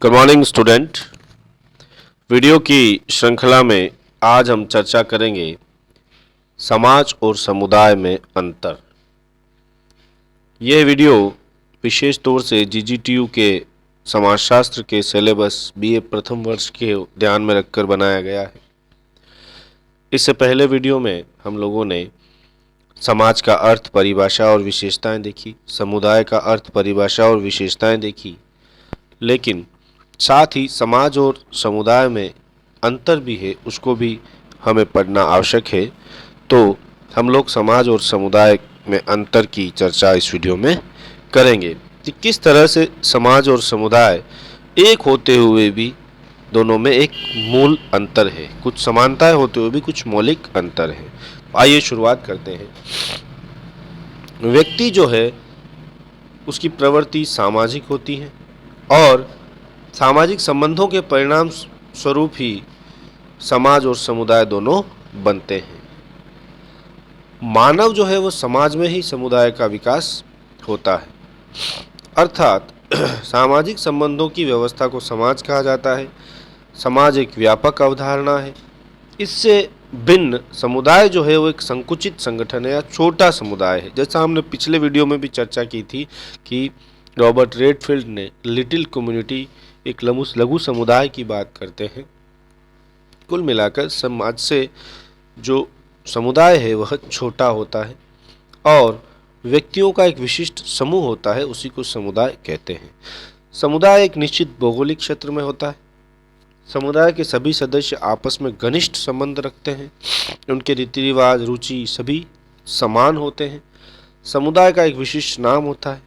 Good morning student. Video की श्रृंखला में आज हम चर्चा करेंगे समाज और समुदाय में अंतर। यह वीडियो विशेष तौर से जीजीटीयू के समाजशास्त्र के सिलेबस बीए प्रथम वर्ष के ध्यान में रखकर बनाया गया है। इससे पहले वीडियो में हम लोगों ने समाज का अर्थ, परिभाषा और विशेषताएं देखी, समुदाय का अर्थ, परिभाषा और विशेषताएं देखी, लेकिन साथ ही समाज और समुदाय में अंतर भी है, उसको भी हमें पढ़ना आवश्यक है। तो हम लोग समाज और समुदाय में अंतर की चर्चा इस वीडियो में करेंगे कि किस तरह से समाज और समुदाय एक होते हुए भी दोनों में एक मूल अंतर है, कुछ समानताएं होते हुए भी कुछ मौलिक अंतर है। आइए शुरुआत करते हैं। व्यक्ति जो है उसकी प्रवृत्ति सामाजिक होती है और सामाजिक संबंधों के परिणाम स्वरूप ही समाज और समुदाय दोनों बनते हैं। मानव जो है वो समाज में ही समुदाय का विकास होता है, अर्थात सामाजिक संबंधों की व्यवस्था को समाज कहा जाता है। समाज एक व्यापक अवधारणा है। इससे भिन्न समुदाय जो है वो एक संकुचित संगठन है या छोटा समुदाय है। जैसा हमने पिछले वीडियो में भी चर्चा की थी कि रॉबर्ट रेडफील्ड ने लिटिल कम्युनिटी, एक लघु समुदाय की बात करते हैं। कुल मिलाकर समाज से जो समुदाय है वह छोटा होता है और व्यक्तियों का एक विशिष्ट समूह होता है, उसी को समुदाय कहते हैं। समुदाय एक निश्चित भौगोलिक क्षेत्र में होता है। समुदाय के सभी सदस्य आपस में घनिष्ठ संबंध रखते हैं। उनके रीति रिवाज, रुचि सभी समान होते हैं। समुदाय का एक विशिष्ट नाम होता है।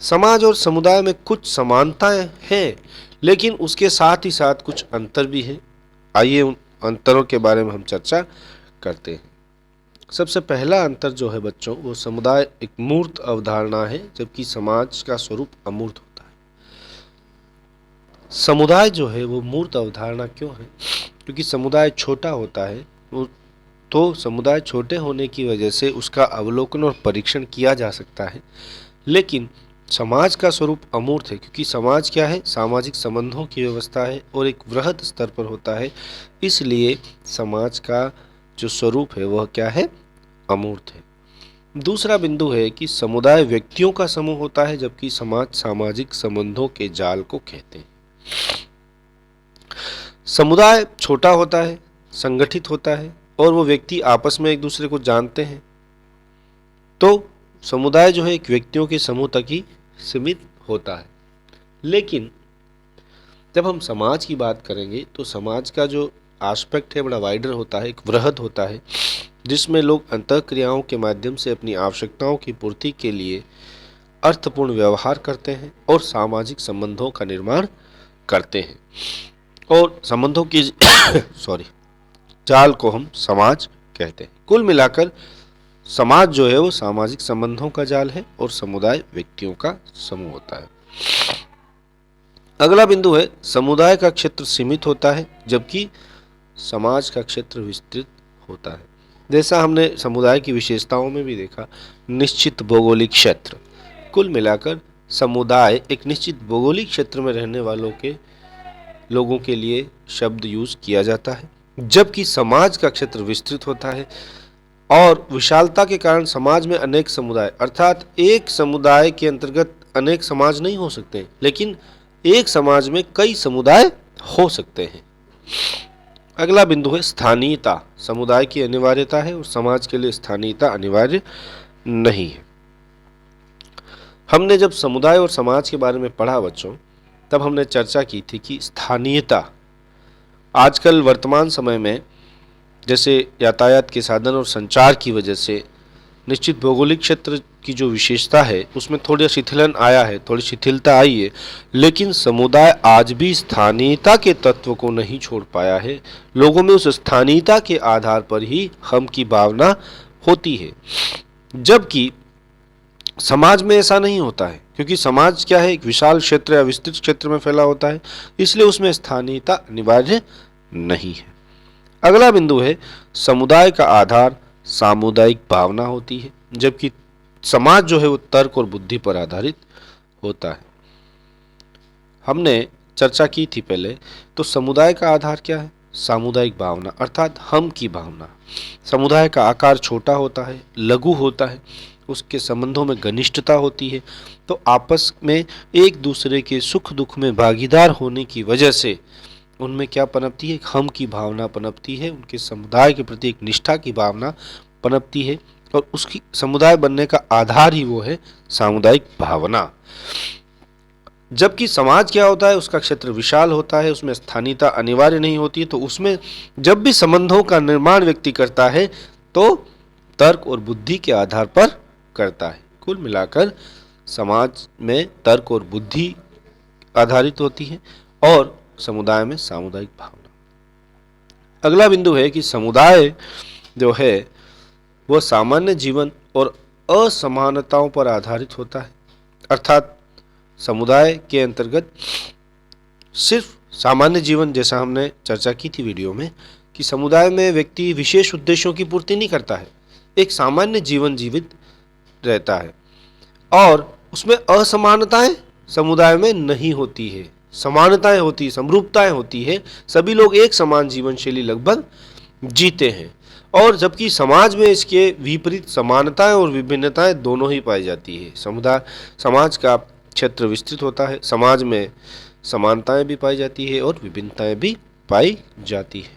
समाज और समुदाय में कुछ समानताएं हैं, लेकिन उसके साथ ही साथ कुछ अंतर भी है। आइए उन अंतरों के बारे में हम चर्चा करते हैं। सबसे पहला अंतर जो है बच्चों, वो समुदाय एक मूर्त अवधारणा है, जबकि समाज का स्वरूप अमूर्त होता है। समुदाय जो है वो मूर्त अवधारणा क्यों है? क्योंकि समुदाय छोटा होता है, तो समुदाय छोटे होने की वजह से उसका अवलोकन और परीक्षण किया जा सकता है। लेकिन समाज का स्वरूप अमूर्त है, क्योंकि समाज क्या है? सामाजिक संबंधों की व्यवस्था है और एक वृहद स्तर पर होता है। इसलिए समाज का जो स्वरूप है वह क्या है? अमूर्त है। दूसरा बिंदु है कि समुदाय व्यक्तियों का समूह होता है, जबकि समाज सामाजिक संबंधों के जाल को कहते हैं। समुदाय छोटा होता है, संगठित होता है और वो व्यक्ति आपस में एक दूसरे को जानते हैं। तो समुदाय जो है एक व्यक्तियों के समूह तक ही सीमित होता है। लेकिन जब हम समाज की बात करेंगे तो समाज का जो एस्पेक्ट है बड़ा वाइडर होता है, एक वृहद होता है, जिसमें लोग अंतःक्रियाओं के माध्यम से अपनी आवश्यकताओं की पूर्ति के लिए अर्थपूर्ण व्यवहार करते हैं और सामाजिक संबंधों का निर्माण करते हैं। और संबंधों की जाल को हम समाज कहते हैं। कुल मिलाकर समाज जो है वो सामाजिक संबंधों का जाल है और समुदाय व्यक्तियों का समूह होता है। अगला बिंदु है समुदाय का क्षेत्र सीमित होता है, जबकि समाज का क्षेत्र विस्तृत होता है। जैसा हमने समुदाय की विशेषताओं में भी देखा, निश्चित भौगोलिक क्षेत्र। कुल मिलाकर समुदाय एक निश्चित भौगोलिक क्षेत्र में रहने वालों के लोगों के लिए शब्द यूज किया जाता है, जबकि समाज का क्षेत्र विस्तृत होता है और विशालता के कारण समाज में अनेक समुदाय, अर्थात एक समुदाय के अंतर्गत अनेक समाज नहीं हो सकते, लेकिन एक समाज में कई समुदाय हो सकते हैं। अगला बिंदु है स्थानीयता। समुदाय की अनिवार्यता है और समाज के लिए स्थानीयता अनिवार्य नहीं है। हमने जब समुदाय और समाज के बारे में पढ़ा बच्चों, तब हमने चर्चा की थी कि स्थानीयता आजकल वर्तमान समय में जैसे यातायात के साधन और संचार की वजह से निश्चित भौगोलिक क्षेत्र की जो विशेषता है उसमें थोड़ा शिथिलन आया है, थोड़ी शिथिलता आई है, लेकिन समुदाय आज भी स्थानीयता के तत्व को नहीं छोड़ पाया है। लोगों में उस स्थानीयता के आधार पर ही हम की भावना होती है, जबकि समाज में ऐसा नहीं होता है, क्योंकि समाज क्या है? एक विशाल क्षेत्र या विस्तृत क्षेत्र में फैला होता है, इसलिए उसमें स्थानीयता अनिवार्य नहीं है। अगला बिंदु है समुदाय का आधार सामुदायिक भावना होती है, जबकि समाज जो है वो तर्क और बुद्धि पर आधारित होता है। हमने चर्चा की थी पहले, तो समुदाय का आधार क्या है? सामुदायिक भावना, अर्थात हम की भावना। समुदाय का आकार छोटा होता है, लघु होता है, उसके संबंधों में घनिष्ठता होती है, तो आपस में एक दूसरे के सुख दुख में भागीदार होने की वजह से उनमें क्या पनपती है? हम की भावना पनपती है, उनके समुदाय के प्रति एक निष्ठा की भावना पनपती है, और उसकी समुदाय बनने का आधार ही वो है सामुदायिक भावना। जबकि समाज क्या होता है? उसका क्षेत्र विशाल होता है, उसमें स्थानीयता अनिवार्य नहीं होती है, तो उसमें जब भी संबंधों का निर्माण व्यक्ति करता है तो तर्क और बुद्धि के आधार पर करता है। कुल मिलाकर समाज में तर्क और बुद्धि आधारित होती है और समुदाय में सामुदायिक भावना। अगला बिंदु है कि समुदाय जो है वह सामान्य जीवन और असमानताओं पर आधारित होता है, अर्थात समुदाय के अंतर्गत सिर्फ सामान्य जीवन, जैसा हमने चर्चा की थी वीडियो में, कि समुदाय में व्यक्ति विशेष उद्देश्यों की पूर्ति नहीं करता है, एक सामान्य जीवन जीवित रहता है, और उसमें असमानताएं समुदाय में नहीं होती है, समानताएं होती है, समरूपताएं होती है, सभी लोग एक समान जीवन शैली लगभग जीते हैं। और जबकि समाज में इसके विपरीत समानताएं और विभिन्नताएं दोनों ही पाई जाती है। समाज का क्षेत्र विस्तृत होता है, समाज में समानताएं भी पाई जाती है और विभिन्नताएं भी पाई जाती है।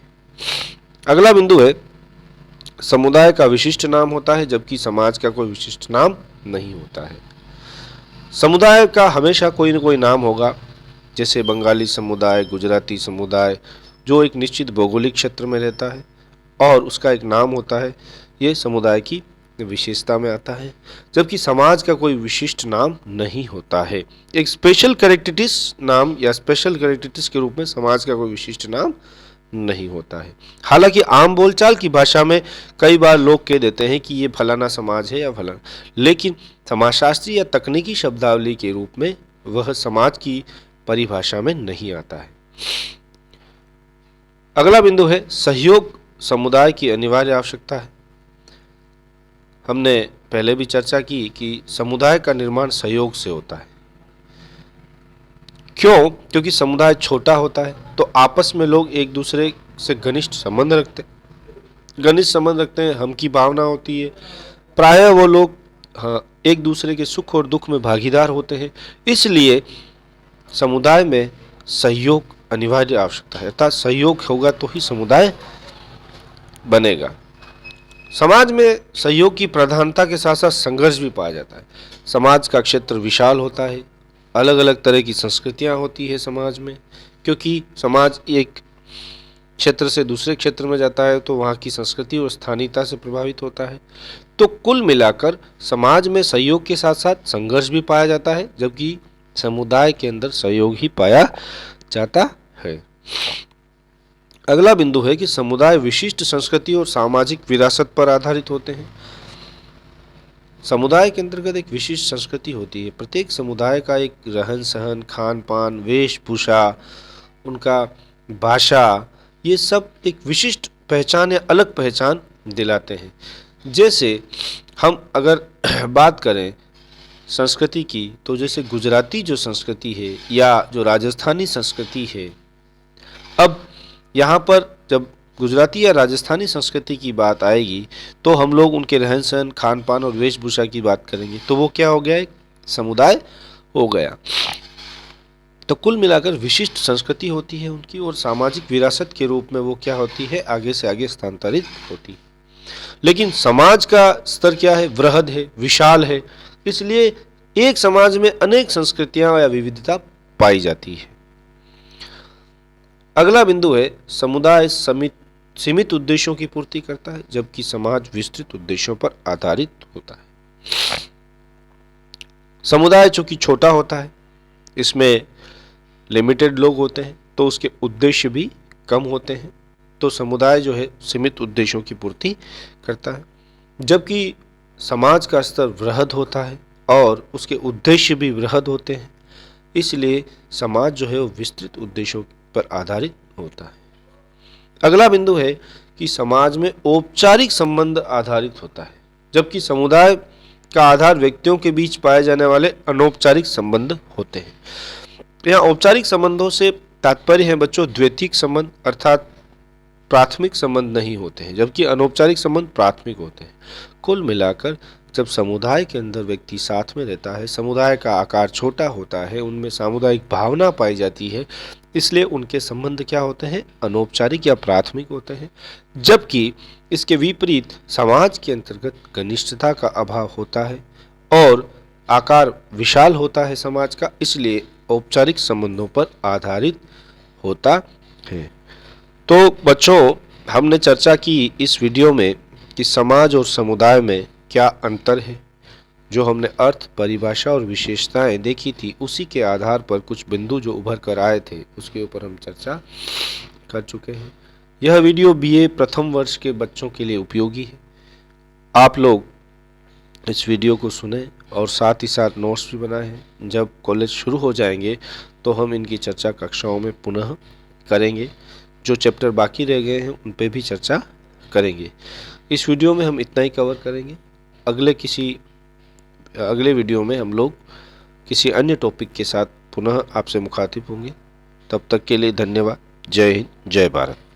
अगला बिंदु है समुदाय का विशिष्ट नाम होता है, जबकि समाज का कोई विशिष्ट नाम नहीं होता है। समुदाय का हमेशा कोई न कोई नाम होगा, जैसे बंगाली समुदाय, गुजराती समुदाय, जो एक निश्चित भौगोलिक क्षेत्र में रहता है और उसका एक नाम होता है, ये समुदाय की विशेषता में आता है। जबकि समाज का कोई विशिष्ट नाम नहीं होता है, एक स्पेशल कैरेक्टरिस्टिक्स नाम या स्पेशल कैरेक्टरिस्टिक्स के रूप में समाज का कोई विशिष्ट नाम नहीं होता है। हालांकि आम बोलचाल की भाषा में कई बार लोग कह देते हैं कि ये फलाना समाज है या फलाना, लेकिन समाजशास्त्री या तकनीकी शब्दावली के रूप में वह समाज की परिभाषा में नहीं आता है। अगला बिंदु है सहयोग समुदाय की अनिवार्य आवश्यकता है। हमने पहले भी चर्चा की कि समुदाय का निर्माण सहयोग से होता है। क्यों? क्योंकि समुदाय छोटा होता है तो आपस में लोग एक दूसरे से घनिष्ठ संबंध रखते हैं, हम की भावना होती है, प्रायः वो लोग एक दूसरे के सुख और दुख में भागीदार होते हैं, इसलिए समुदाय में सहयोग अनिवार्य आवश्यकता है, अर्थात सहयोग होगा तो ही समुदाय बनेगा। समाज में सहयोग की प्रधानता के साथ साथ संघर्ष भी पाया जाता है। समाज का क्षेत्र विशाल होता है, अलग अलग तरह की संस्कृतियां होती है समाज में, क्योंकि समाज एक क्षेत्र से दूसरे क्षेत्र में जाता है तो वहाँ की संस्कृति और स्थानीयता से प्रभावित होता है। तो कुल मिलाकर समाज में सहयोग के साथ साथ संघर्ष भी पाया जाता है, जबकि समुदाय के अंदर सहयोग ही पाया जाता है। अगला बिंदु है कि समुदाय विशिष्ट संस्कृति और सामाजिक विरासत पर आधारित होते हैं। समुदाय के अंतर्गत एक विशिष्ट संस्कृति होती है। प्रत्येक समुदाय का एक रहन सहन, खान पान, वेशभूषा, उनका भाषा, ये सब एक विशिष्ट पहचान या अलग पहचान दिलाते हैं। जैसे हम अगर बात करें संस्कृति की, तो जैसे गुजराती जो संस्कृति है या जो राजस्थानी संस्कृति है, अब यहाँ पर जब गुजराती या राजस्थानी संस्कृति की बात आएगी तो हम लोग उनके रहन सहन, खान पान और वेशभूषा की बात करेंगे, तो वो क्या हो गया? एक समुदाय हो गया। तो कुल मिलाकर विशिष्ट संस्कृति होती है उनकी, और सामाजिक विरासत के रूप में वो क्या होती है? आगे से आगे स्थानांतरित होती है। लेकिन समाज का स्तर क्या है? वृहद है, विशाल है, इसलिए एक समाज में अनेक संस्कृतियां या विविधता पाई जाती है। अगला बिंदु है समुदाय सीमित उद्देश्यों की पूर्ति करता है, जबकि समाज विस्तृत उद्देश्यों पर आधारित होता है। समुदाय चूंकि छोटा होता है, इसमें लिमिटेड लोग होते हैं, तो उसके उद्देश्य भी कम होते हैं, तो समुदाय जो है सीमित उद्देश्यों की पूर्ति करता है। जबकि समाज का स्तर वृहद होता है और उसके उद्देश्य भी वृहद होते हैं, इसलिए समाज जो है वो विस्तृत उद्देश्यों पर आधारित होता है। अगला बिंदु है कि समाज में औपचारिक संबंध आधारित होता है, जबकि समुदाय का आधार व्यक्तियों के बीच पाए जाने वाले अनौपचारिक संबंध होते हैं। यहाँ औपचारिक संबंधों से तात्पर्य है बच्चों द्वैतिक संबंध, अर्थात प्राथमिक संबंध नहीं होते हैं, जबकि अनौपचारिक संबंध प्राथमिक होते हैं। कुल मिलाकर जब समुदाय के अंदर व्यक्ति साथ में रहता है, समुदाय का आकार छोटा होता है, उनमें सामुदायिक भावना पाई जाती है, इसलिए उनके संबंध क्या होते हैं, अनौपचारिक या प्राथमिक होते हैं। जबकि इसके विपरीत समाज के अंतर्गत घनिष्ठता का अभाव होता है और आकार विशाल होता है समाज का, इसलिए औपचारिक संबंधों पर आधारित होता है। तो बच्चों, हमने चर्चा की इस वीडियो में कि समाज और समुदाय में क्या अंतर है। जो हमने अर्थ, परिभाषा और विशेषताएं देखी थी, उसी के आधार पर कुछ बिंदु जो उभर कर आए थे उसके ऊपर हम चर्चा कर चुके हैं। यह वीडियो बीए प्रथम वर्ष के बच्चों के लिए उपयोगी है। आप लोग इस वीडियो को सुने और साथ ही साथ नोट्स भी बनाए हैं। जब कॉलेज शुरू हो जाएंगे तो हम इनकी चर्चा कक्षाओं में पुनः करेंगे। जो चैप्टर बाकी रह गए हैं उन पे भी चर्चा करेंगे। इस वीडियो में हम इतना ही कवर करेंगे। अगले वीडियो में हम लोग किसी अन्य टॉपिक के साथ पुनः आपसे मुखातिब होंगे। तब तक के लिए धन्यवाद। जय हिंद, जय भारत।